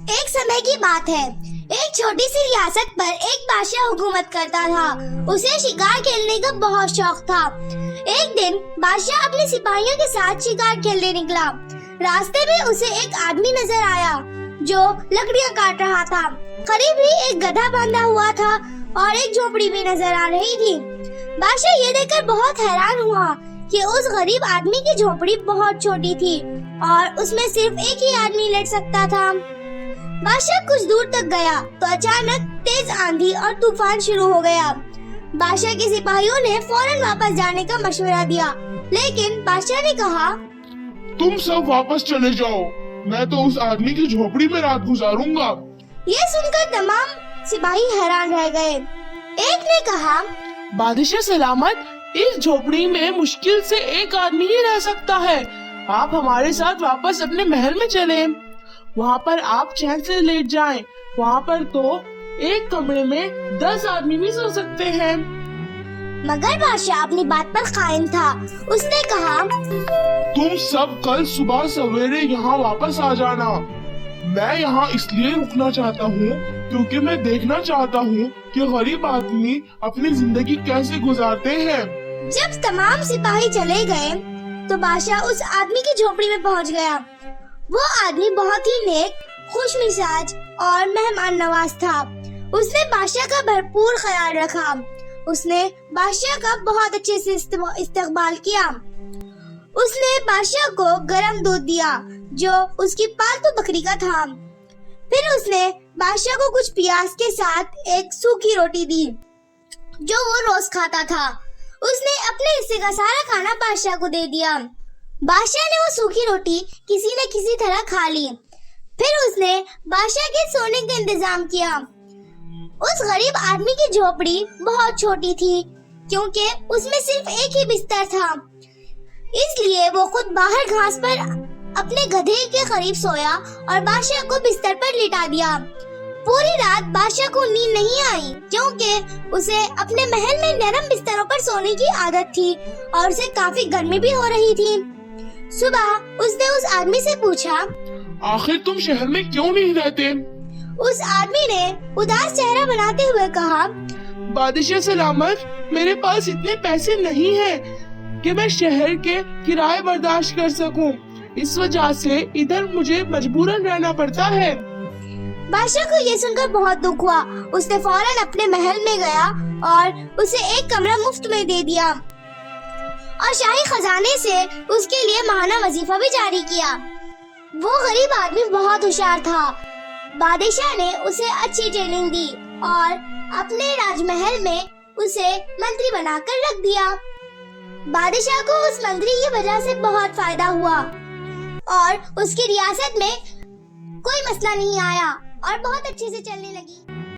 ایک سمے کی بات ہے، ایک چھوٹی سی ریاست پر ایک بادشاہ حکومت کرتا تھا۔ اسے شکار کھیلنے کا بہت شوق تھا۔ ایک دن بادشاہ اپنے سپاہیوں کے ساتھ شکار کھیلنے نکلا۔ راستے میں اسے ایک آدمی نظر آیا جو لکڑیاں کاٹ رہا تھا۔ قریب ہی ایک گدھا باندھا ہوا تھا اور ایک جھونپڑی بھی نظر آ رہی تھی۔ بادشاہ یہ دیکھ کر بہت حیران ہوا کہ اس غریب آدمی کی جھونپڑی بہت چھوٹی تھی اور اس میں صرف ایک ہی آدمی لیٹ سکتا تھا۔ بادشاہ کچھ دور تک گیا تو اچانک تیز آندھی اور طوفان شروع ہو گیا۔ بادشاہ کے سپاہیوں نے فوراً واپس جانے کا مشورہ دیا، لیکن بادشاہ نے کہا، تم سب واپس چلے جاؤ، میں تو اس آدمی کی جھونپڑی میں رات گزاروں گا۔ یہ سن کر تمام سپاہی حیران رہ گئے۔ ایک نے کہا، بادشاہ سلامت، اس جھونپڑی میں مشکل سے ایک آدمی ہی رہ سکتا ہے۔ آپ ہمارے ساتھ واپس اپنے محل میں چلیں، وہاں پر آپ چین سے لیٹ جائیں۔ وہاں پر تو ایک کمرے میں 10 آدمی بھی سو سکتے ہیں۔ مگر بادشاہ اپنی بات پر قائم تھا۔ اس نے کہا، تم سب کل صبح سویرے یہاں واپس آ جانا۔ میں یہاں اس لیے رکنا چاہتا ہوں کیونکہ میں دیکھنا چاہتا ہوں کہ غریب آدمی اپنی زندگی کیسے گزارتے ہیں۔ جب تمام سپاہی چلے گئے تو بادشاہ اس آدمی کی جھونپڑی میں پہنچ گیا۔ وہ آدمی بہت ہی نیک، خوش مزاج اور مہمان نواز تھا۔ اس نے بادشاہ کا بھرپور خیال رکھا۔ اس نے بادشاہ کا بہت اچھے سے استقبال کیا۔ اس نے بادشاہ کو گرم دودھ دیا جو اس کی پالتو بکری کا تھا۔ پھر اس نے بادشاہ کو کچھ پیاز کے ساتھ ایک سوکھی روٹی دی جو وہ روز کھاتا تھا۔ اس نے اپنے حصے کا سارا کھانا بادشاہ کو دے دیا۔ بادشاہ نے وہ سوکھی روٹی کسی نہ کسی طرح کھا لی۔ پھر اس نے بادشاہ کے سونے کا انتظام کیا۔ اس غریب آدمی کی جھونپڑی بہت چھوٹی تھی کیونکہ اس میں صرف ایک ہی بستر تھا، اس لیے وہ خود باہر گھاس پر اپنے گدھے کے قریب سویا اور بادشاہ کو بستر پر لٹا دیا۔ پوری رات بادشاہ کو نیند نہیں آئی کیونکہ اسے اپنے محل میں نرم بستروں پر سونے کی عادت تھی اور اسے کافی گرمی بھی ہو رہی تھی۔ صبح اس نے اس آدمی سے پوچھا، آخر تم شہر میں کیوں نہیں رہتے؟ اس آدمی نے اداس چہرہ بناتے ہوئے کہا، بادشاہ سلامت، میرے پاس اتنے پیسے نہیں ہیں کہ میں شہر کے کرائے برداشت کر سکوں، اس وجہ سے ادھر مجھے مجبوراً رہنا پڑتا ہے۔ بادشاہ کو یہ سن کر بہت دکھ ہوا۔ اس نے فوراً اپنے محل میں گیا اور اسے ایک کمرہ مفت میں دے دیا اور شاہی خزانے سے اس کے لیے ماہانہ وظیفہ بھی جاری کیا۔ وہ غریب آدمی بہت ہوشیار تھا۔ بادشاہ نے اسے اچھی ٹریننگ دی اور اپنے راج محل میں اسے منتری بنا کر رکھ دیا۔ بادشاہ کو اس منتری کی وجہ سے بہت فائدہ ہوا اور اس کی ریاست میں کوئی مسئلہ نہیں آیا اور بہت اچھے سے چلنے لگی۔